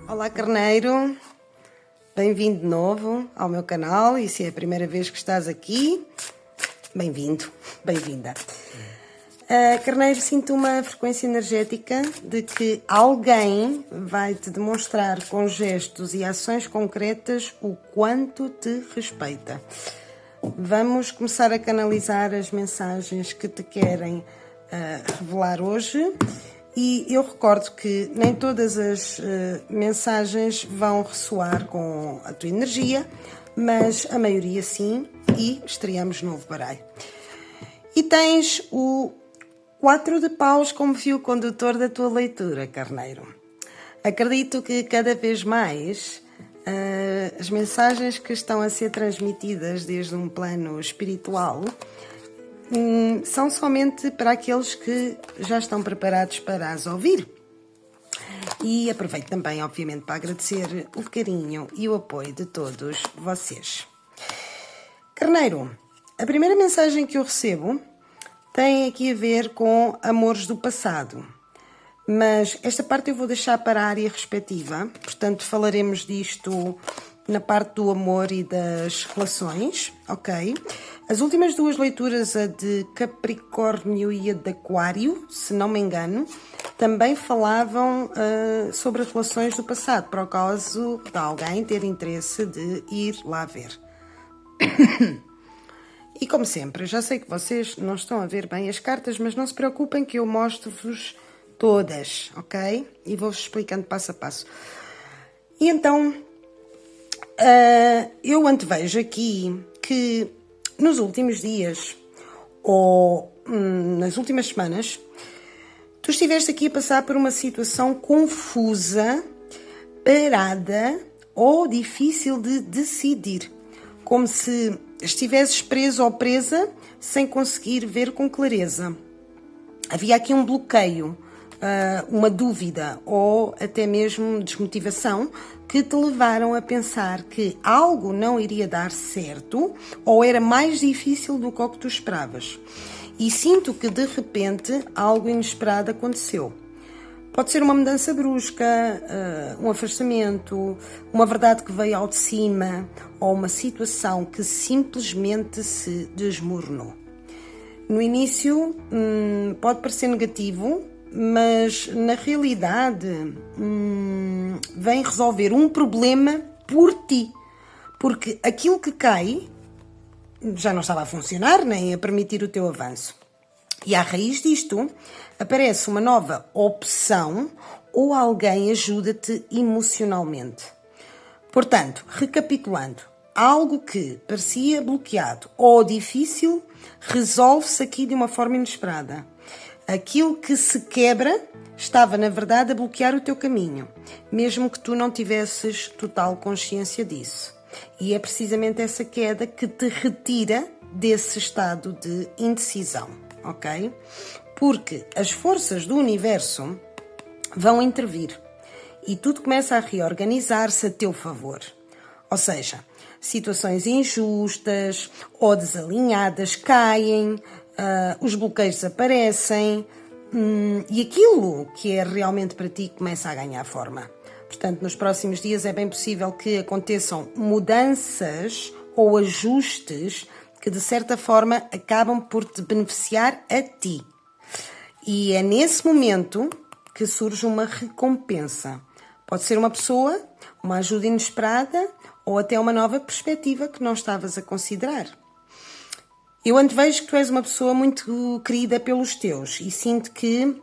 Olá, carneiro, bem-vindo de novo ao meu canal e se é a primeira vez que estás aqui, bem-vindo, bem-vinda. Carneiro, sinto uma frequência energética de que alguém vai te demonstrar com gestos e ações concretas o quanto te respeita. Vamos começar a canalizar as mensagens que te querem revelar hoje. E eu recordo que nem todas as mensagens vão ressoar com a tua energia, mas a maioria sim, e estreamos novo baralho. E tens o 4 de paus como fio condutor da tua leitura, carneiro. Acredito que cada vez mais as mensagens que estão a ser transmitidas desde um plano espiritual são somente para aqueles que já estão preparados para as ouvir. E aproveito também, obviamente, para agradecer o carinho e o apoio de todos vocês. Carneiro, a primeira mensagem que eu recebo tem aqui a ver com amores do passado. Mas esta parte eu vou deixar para a área respectiva, portanto falaremos disto na parte do amor e das relações, ok? As últimas duas leituras, a de Capricórnio e a de Aquário, se não me engano, também falavam sobre as relações do passado, para o caso de alguém ter interesse de ir lá ver. E como sempre, já sei que vocês não estão a ver bem as cartas, mas não se preocupem que eu mostro-vos todas, ok? E vou-vos explicando passo a passo. E então, eu antevejo aqui que nos últimos dias, ou nas últimas semanas, tu estiveste aqui a passar por uma situação confusa, parada ou difícil de decidir. Como se estivesses preso ou presa sem conseguir ver com clareza. Havia aqui um bloqueio, uma dúvida ou até mesmo desmotivação que te levaram a pensar que algo não iria dar certo ou era mais difícil do que o que tu esperavas. E sinto que de repente algo inesperado aconteceu. Pode ser uma mudança brusca, um afastamento, uma verdade que veio ao de cima ou uma situação que simplesmente se desmoronou. No início pode parecer negativo, mas na realidade vem resolver um problema por ti. Porque aquilo que cai já não estava a funcionar nem a permitir o teu avanço. E à raiz disto aparece uma nova opção ou alguém ajuda-te emocionalmente. Portanto, recapitulando, algo que parecia bloqueado ou difícil resolve-se aqui de uma forma inesperada. Aquilo que se quebra estava, na verdade, a bloquear o teu caminho, mesmo que tu não tivesses total consciência disso. E é precisamente essa queda que te retira desse estado de indecisão, ok? Porque as forças do universo vão intervir e tudo começa a reorganizar-se a teu favor. Ou seja, situações injustas ou desalinhadas caem, os bloqueios aparecem e aquilo que é realmente para ti começa a ganhar forma. Portanto, nos próximos dias é bem possível que aconteçam mudanças ou ajustes que, de certa forma, acabam por te beneficiar a ti. E é nesse momento que surge uma recompensa. Pode ser uma pessoa, uma ajuda inesperada ou até uma nova perspectiva que não estavas a considerar. Eu antevejo que tu és uma pessoa muito querida pelos teus e sinto que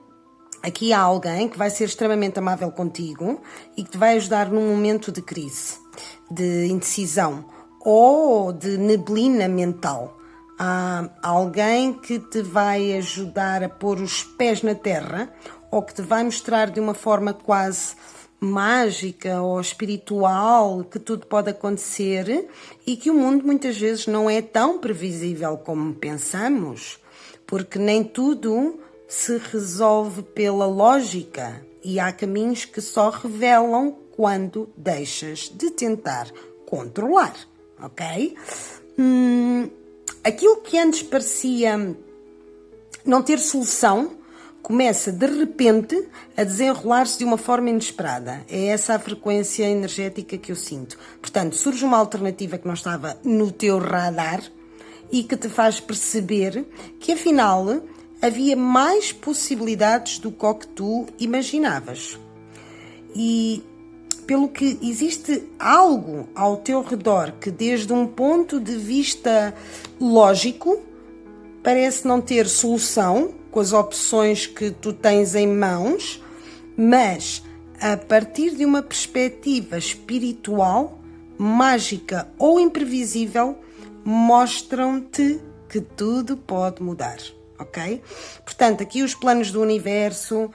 aqui há alguém que vai ser extremamente amável contigo e que te vai ajudar num momento de crise, de indecisão ou de neblina mental. Há alguém que te vai ajudar a pôr os pés na terra ou que te vai mostrar de uma forma quase mágica ou espiritual que tudo pode acontecer e que o mundo muitas vezes não é tão previsível como pensamos, porque nem tudo se resolve pela lógica e há caminhos que só revelam quando deixas de tentar controlar, ok? Aquilo que antes parecia não ter solução começa de repente a desenrolar-se de uma forma inesperada. É essa a frequência energética que eu sinto. Portanto, surge uma alternativa que não estava no teu radar e que te faz perceber que afinal havia mais possibilidades do que tu imaginavas. E pelo que existe algo ao teu redor que, desde um ponto de vista lógico, parece não ter solução com as opções que tu tens em mãos, mas a partir de uma perspectiva espiritual, mágica ou imprevisível, mostram-te que tudo pode mudar, ok? Portanto, aqui os planos do universo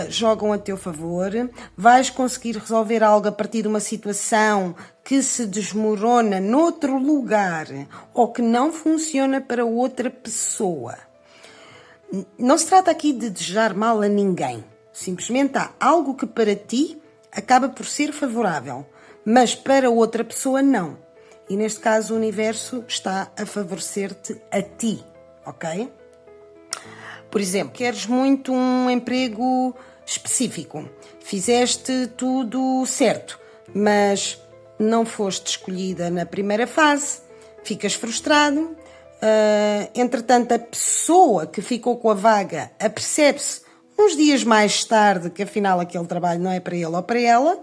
jogam a teu favor. Vais conseguir resolver algo a partir de uma situação que se desmorona noutro lugar ou que não funciona para outra pessoa. Não se trata aqui de desejar mal a ninguém. Simplesmente há algo que para ti acaba por ser favorável, mas para outra pessoa não. E neste caso o universo está a favorecer-te a ti, ok? Por exemplo, queres muito um emprego específico. Fizeste tudo certo, mas não foste escolhida na primeira fase. Ficas frustrado. Entretanto, a pessoa que ficou com a vaga apercebe-se uns dias mais tarde que afinal aquele trabalho não é para ele ou para ela,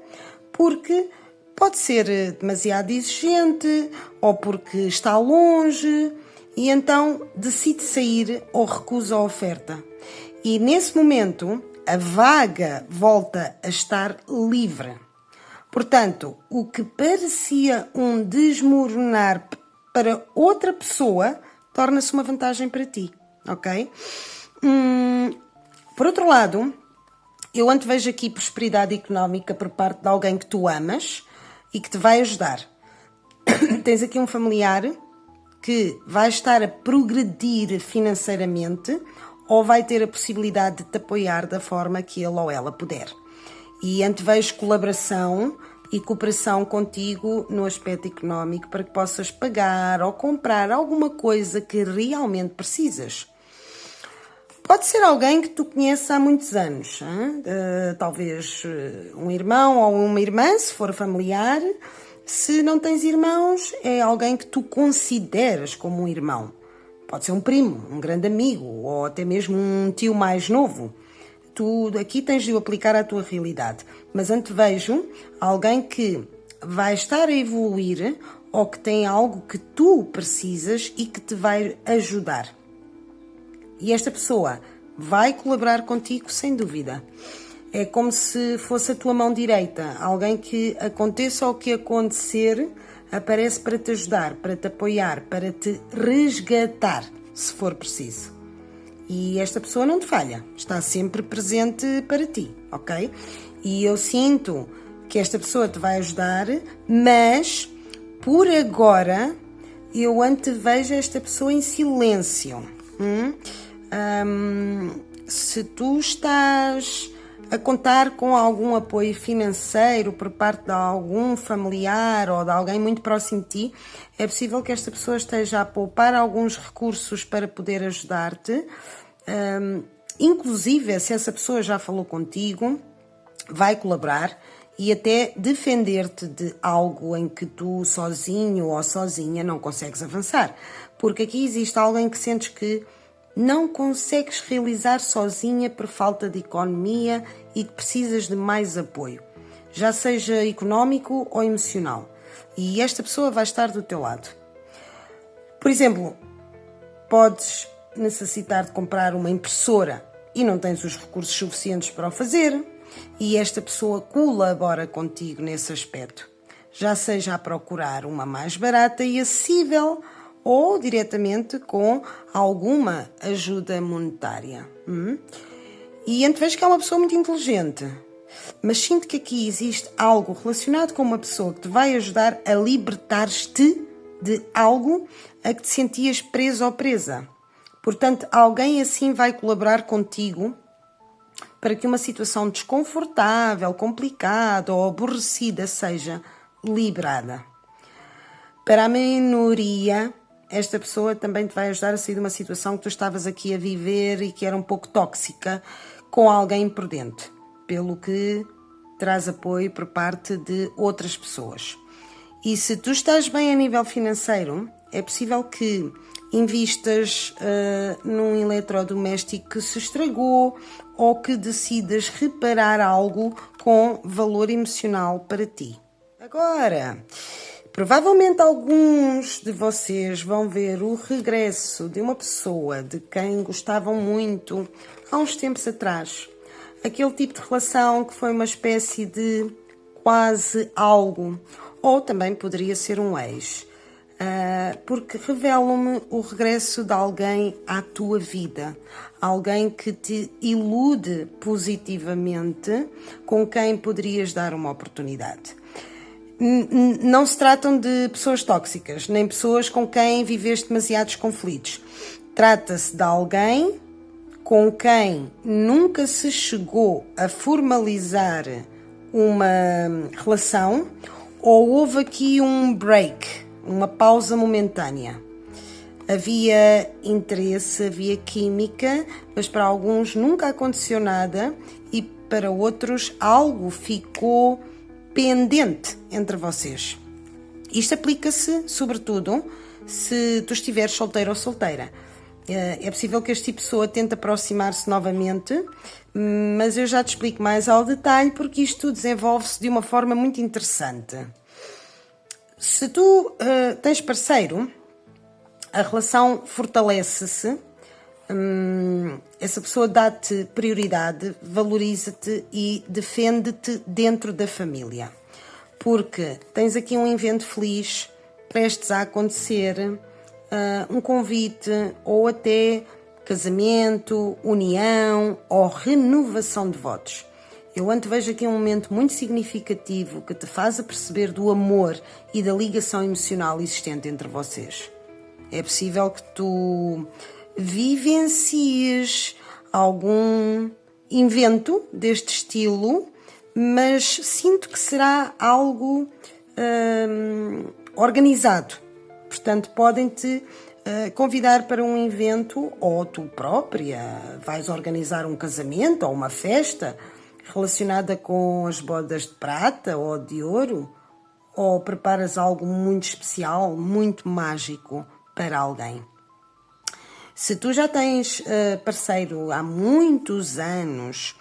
porque pode ser demasiado exigente ou porque está longe e então decide sair ou recusa a oferta. E nesse momento a vaga volta a estar livre. Portanto, o que parecia um desmoronar para outra pessoa torna-se uma vantagem para ti, ok? Por outro lado, eu antevejo aqui prosperidade económica por parte de alguém que tu amas e que te vai ajudar. Tens aqui um familiar que vai estar a progredir financeiramente ou vai ter a possibilidade de te apoiar da forma que ele ou ela puder. E antevejo colaboração e cooperação contigo no aspecto económico para que possas pagar ou comprar alguma coisa que realmente precisas. Pode ser alguém que tu conheces há muitos anos, talvez um irmão ou uma irmã, se for familiar. Se não tens irmãos, é alguém que tu consideras como um irmão. Pode ser um primo, um grande amigo ou até mesmo um tio mais novo. Tu aqui tens de o aplicar à tua realidade. Mas antevejo alguém que vai estar a evoluir ou que tem algo que tu precisas e que te vai ajudar. E esta pessoa vai colaborar contigo sem dúvida. É como se fosse a tua mão direita. Alguém que, aconteça o que acontecer, aparece para te ajudar, para te apoiar, para te resgatar, se for preciso. E esta pessoa não te falha. Está sempre presente para ti, ok? E eu sinto que esta pessoa te vai ajudar, mas, por agora, eu antevejo esta pessoa em silêncio. Se tu estás a contar com algum apoio financeiro por parte de algum familiar ou de alguém muito próximo de ti, é possível que esta pessoa esteja a poupar alguns recursos para poder ajudar-te. Inclusive, se essa pessoa já falou contigo, vai colaborar e até defender-te de algo em que tu sozinho ou sozinha não consegues avançar. Porque aqui existe alguém que sentes que não consegues realizar sozinha por falta de economia e que precisas de mais apoio, já seja económico ou emocional. E esta pessoa vai estar do teu lado. Por exemplo, podes necessitar de comprar uma impressora e não tens os recursos suficientes para o fazer, e esta pessoa colabora contigo nesse aspecto, já seja a procurar uma mais barata e acessível ou diretamente com alguma ajuda monetária. E antevejo que é uma pessoa muito inteligente, mas sinto que aqui existe algo relacionado com uma pessoa que te vai ajudar a libertar-te de algo a que te sentias preso ou presa. Portanto, alguém assim vai colaborar contigo para que uma situação desconfortável, complicada ou aborrecida seja liberada. Para a minoria, esta pessoa também te vai ajudar a sair de uma situação que tu estavas aqui a viver e que era um pouco tóxica com alguém imprudente, pelo que traz apoio por parte de outras pessoas. E se tu estás bem a nível financeiro, é possível que invistas num eletrodoméstico que se estragou ou que decidas reparar algo com valor emocional para ti. Agora, provavelmente alguns de vocês vão ver o regresso de uma pessoa de quem gostavam muito há uns tempos atrás. Aquele tipo de relação que foi uma espécie de quase algo, ou também poderia ser um ex, porque revelam-me o regresso de alguém à tua vida, alguém que te ilude positivamente, com quem poderias dar uma oportunidade. Não se tratam de pessoas tóxicas, nem pessoas com quem viveste demasiados conflitos. Trata-se de alguém com quem nunca se chegou a formalizar uma relação ou houve aqui um break, uma pausa momentânea. Havia interesse, havia química, mas para alguns nunca aconteceu nada e para outros algo ficou pendente entre vocês. Isto aplica-se, sobretudo, se tu estiveres solteiro ou solteira. É possível que este tipo de pessoa tente aproximar-se novamente, mas eu já te explico mais ao detalhe porque isto desenvolve-se de uma forma muito interessante. Se tu tens parceiro, a relação fortalece-se, essa pessoa dá-te prioridade, valoriza-te e defende-te dentro da família. Porque tens aqui um evento feliz prestes a acontecer, um convite ou até casamento, união ou renovação de votos. Eu antevejo aqui um momento muito significativo que te faz aperceber do amor e da ligação emocional existente entre vocês. É possível que tu vivencies algum evento deste estilo, mas sinto que será algo organizado. Portanto, podem-te convidar para um evento ou tu própria vais organizar um casamento ou uma festa relacionada com as bodas de prata ou de ouro, ou preparas algo muito especial, muito mágico para alguém. Se tu já tens parceiro há muitos anos,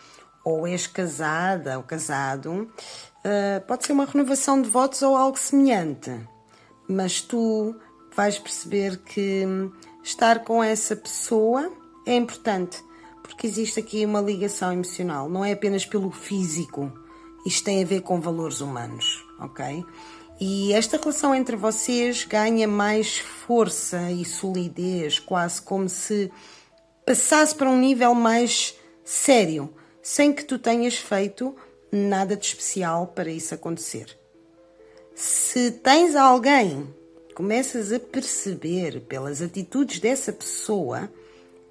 ou és casada ou casado, pode ser uma renovação de votos ou algo semelhante. Mas tu vais perceber que estar com essa pessoa é importante, porque existe aqui uma ligação emocional, não é apenas pelo físico, isto tem a ver com valores humanos, ok? E esta relação entre vocês ganha mais força e solidez, quase como se passasse para um nível mais sério, sem que tu tenhas feito nada de especial para isso acontecer. Se tens alguém, começas a perceber pelas atitudes dessa pessoa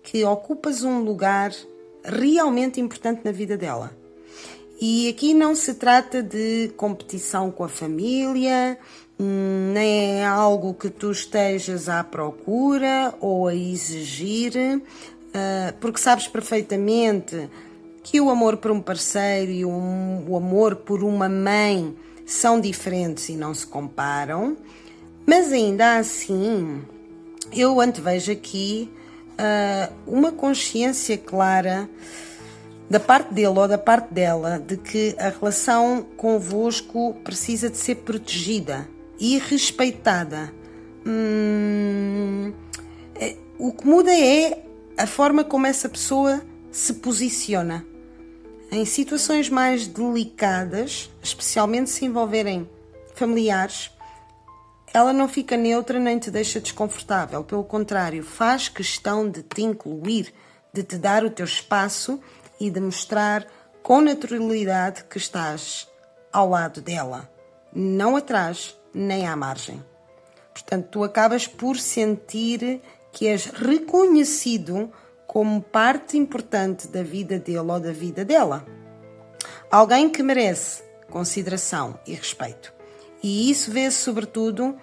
que ocupas um lugar realmente importante na vida dela. E aqui não se trata de competição com a família, nem é algo que tu estejas à procura ou a exigir, porque sabes perfeitamente que o amor por um parceiro e o amor por uma mãe são diferentes e não se comparam, mas ainda assim eu antevejo aqui uma consciência clara da parte dele ou da parte dela de que a relação convosco precisa de ser protegida e respeitada. O que muda é a forma como essa pessoa se posiciona. Em situações mais delicadas, especialmente se envolverem familiares, ela não fica neutra nem te deixa desconfortável. Pelo contrário, faz questão de te incluir, de te dar o teu espaço e de mostrar com naturalidade que estás ao lado dela, não atrás nem à margem. Portanto, tu acabas por sentir que és reconhecido como parte importante da vida dele ou da vida dela. Alguém que merece consideração e respeito. E isso vê-se sobretudo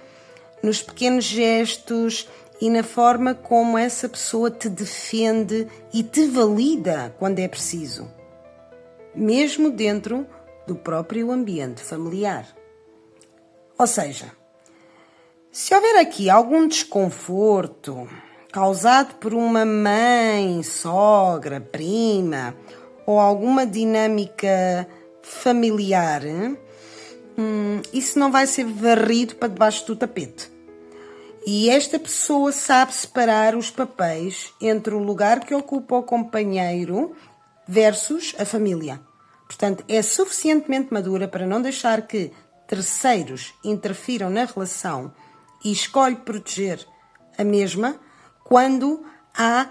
nos pequenos gestos e na forma como essa pessoa te defende e te valida quando é preciso, mesmo dentro do próprio ambiente familiar. Ou seja, se houver aqui algum desconforto causado por uma mãe, sogra, prima ou alguma dinâmica familiar, isso não vai ser varrido para debaixo do tapete. E esta pessoa sabe separar os papéis entre o lugar que ocupa o companheiro versus a família. Portanto, é suficientemente madura para não deixar que terceiros interfiram na relação e escolhe proteger a mesma quando há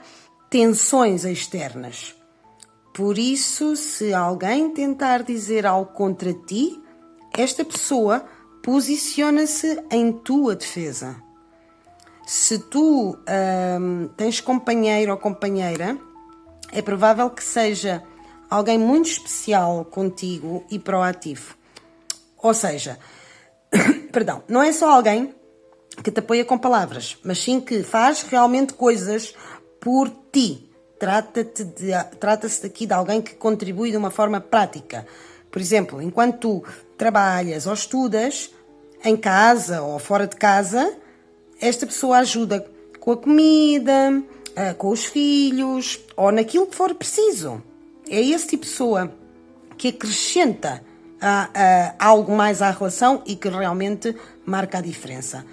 tensões externas. Por isso, se alguém tentar dizer algo contra ti, esta pessoa posiciona-se em tua defesa. Se tu tens companheiro ou companheira, é provável que seja alguém muito especial contigo e proativo. Ou seja, perdão, não é só alguém que te apoia com palavras, mas sim que faz realmente coisas por ti. Trata-se daqui de alguém que contribui de uma forma prática. Por exemplo, enquanto tu trabalhas ou estudas, em casa ou fora de casa, esta pessoa ajuda com a comida, com os filhos ou naquilo que for preciso. É esse tipo de pessoa que acrescenta algo mais à relação e que realmente marca a diferença.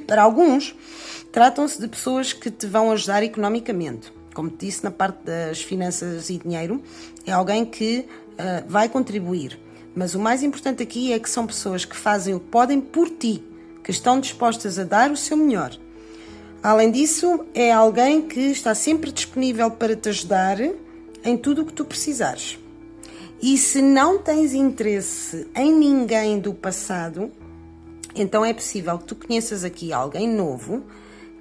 Para alguns, tratam-se de pessoas que te vão ajudar economicamente. Como te disse, na parte das finanças e dinheiro, é alguém que vai contribuir. Mas o mais importante aqui é que são pessoas que fazem o que podem por ti, que estão dispostas a dar o seu melhor. Além disso, é alguém que está sempre disponível para te ajudar em tudo o que tu precisares. E se não tens interesse em ninguém do passado, então é possível que tu conheças aqui alguém novo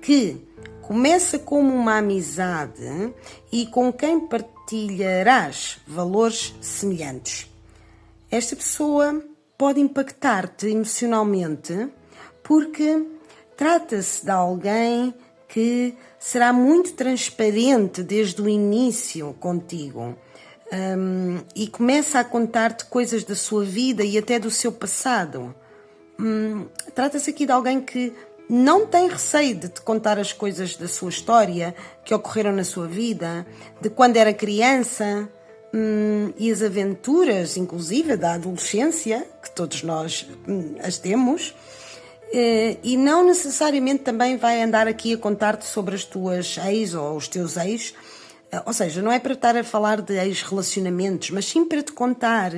que começa como uma amizade e com quem partilharás valores semelhantes. Esta pessoa pode impactar-te emocionalmente porque trata-se de alguém que será muito transparente desde o início contigo e começa a contar-te coisas da sua vida e até do seu passado. Trata-se aqui de alguém que não tem receio de te contar as coisas da sua história, que ocorreram na sua vida, de quando era criança e as aventuras, inclusive, da adolescência, que todos nós as temos. E não necessariamente também vai andar aqui a contar-te sobre as tuas ex ou os teus ex, ou seja, não é para estar a falar de ex-relacionamentos, mas sim para te contar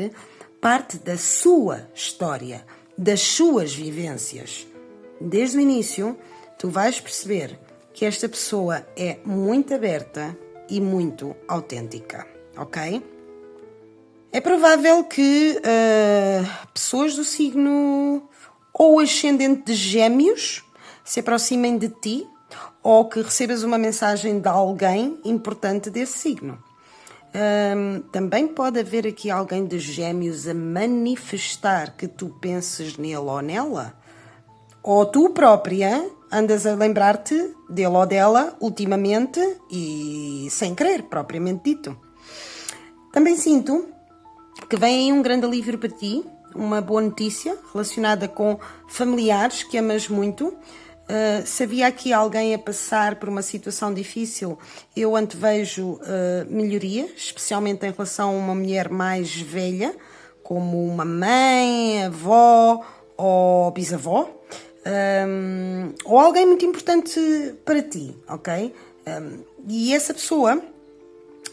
parte da sua história, das suas vivências. Desde o início, tu vais perceber que esta pessoa é muito aberta e muito autêntica, ok? É provável que pessoas do signo ou ascendente de Gêmeos se aproximem de ti ou que recebas uma mensagem de alguém importante desse signo. Também pode haver aqui alguém de Gêmeos a manifestar que tu penses nele ou nela, ou tu própria andas a lembrar-te dele ou dela ultimamente e sem querer, propriamente dito. Também sinto que vem aí um grande alívio para ti, uma boa notícia relacionada com familiares que amas muito. Se havia aqui alguém a passar por uma situação difícil, eu antevejo melhoria, especialmente em relação a uma mulher mais velha, como uma mãe, avó ou bisavó, ou alguém muito importante para ti, ok? E essa pessoa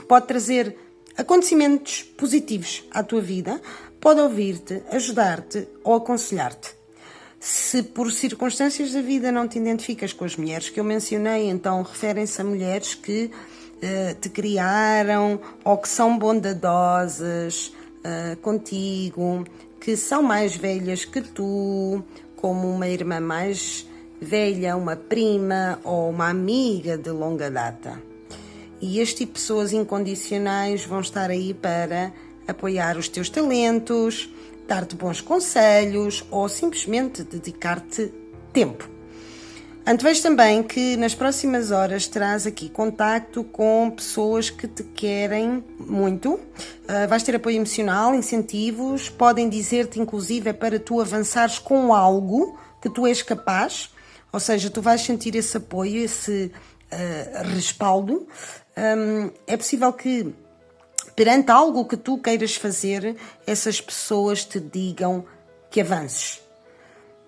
pode trazer acontecimentos positivos à tua vida, pode ouvir-te, ajudar-te ou aconselhar-te. Se por circunstâncias da vida não te identificas com as mulheres que eu mencionei, então referem-se a mulheres que te criaram ou que são bondadosas contigo, que são mais velhas que tu, como uma irmã mais velha, uma prima ou uma amiga de longa data. E este tipo de pessoas incondicionais vão estar aí para apoiar os teus talentos, dar-te bons conselhos ou simplesmente dedicar-te tempo. Antevejo também que nas próximas horas terás aqui contacto com pessoas que te querem muito. Vais ter apoio emocional, incentivos, podem dizer-te inclusive para tu avançares com algo que tu és capaz, ou seja, tu vais sentir esse apoio, esse respaldo. É possível que perante algo que tu queiras fazer, essas pessoas te digam que avances.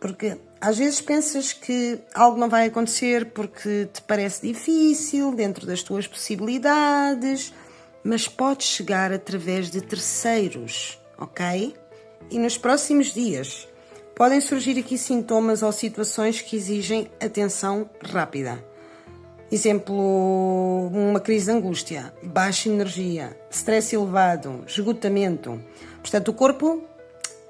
Porque às vezes pensas que algo não vai acontecer porque te parece difícil, dentro das tuas possibilidades, mas pode chegar através de terceiros, ok? E nos próximos dias podem surgir aqui sintomas ou situações que exigem atenção rápida. Exemplo, uma crise de angústia, baixa energia, stress elevado, esgotamento. Portanto, o corpo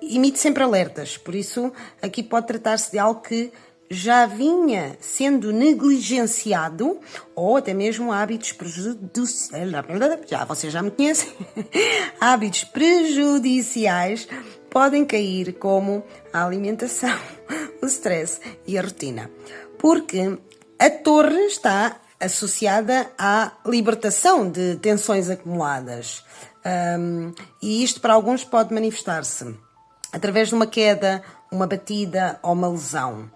emite sempre alertas, por isso aqui pode tratar-se de algo que já vinha sendo negligenciado ou até mesmo hábitos prejudiciais, vocês já me conhecem, hábitos prejudiciais podem cair como a alimentação, o stress e a rotina, porque a torre está associada à libertação de tensões acumuladas e isto para alguns pode manifestar-se através de uma queda, uma batida ou uma lesão.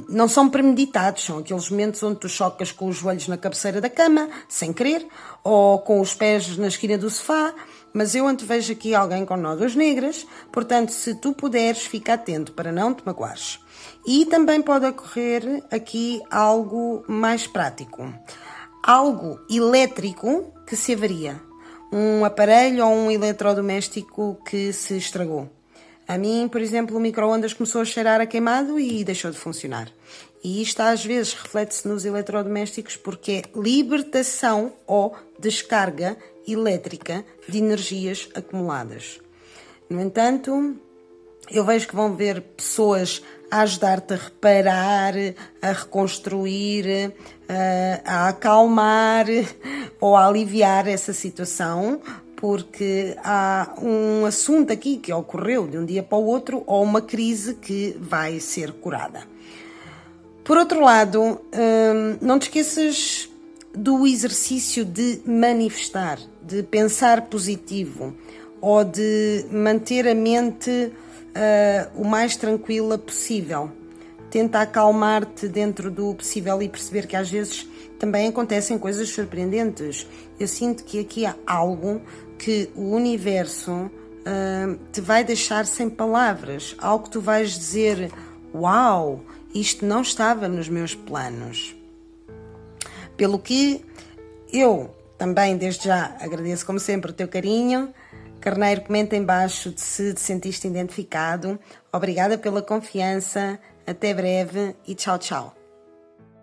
Não são premeditados, são aqueles momentos onde tu chocas com os joelhos na cabeceira da cama, sem querer, ou com os pés na esquina do sofá, mas eu antevejo aqui alguém com nódoas negras, portanto, se tu puderes, fica atento para não te magoares. E também pode ocorrer aqui algo mais prático, algo elétrico que se avaria, um aparelho ou um eletrodoméstico que se estragou. A mim, por exemplo, o micro-ondas começou a cheirar a queimado e deixou de funcionar. E isto às vezes reflete-se nos eletrodomésticos porque é libertação ou descarga elétrica de energias acumuladas. No entanto, eu vejo que vão haver pessoas a ajudar-te a reparar, a reconstruir, a acalmar ou a aliviar essa situação, porque há um assunto aqui que ocorreu de um dia para o outro ou uma crise que vai ser curada. Por outro lado, não te esqueças do exercício de manifestar, de pensar positivo ou de manter a mente o mais tranquila possível. Tenta acalmar-te dentro do possível e perceber que às vezes também acontecem coisas surpreendentes. Eu sinto que aqui há algo que o universo te vai deixar sem palavras, algo que tu vais dizer, uau, isto não estava nos meus planos. Pelo que eu também desde já agradeço como sempre o teu carinho. Carneiro, comenta em baixo se te sentiste identificado. Obrigada pela confiança, até breve e tchau, tchau.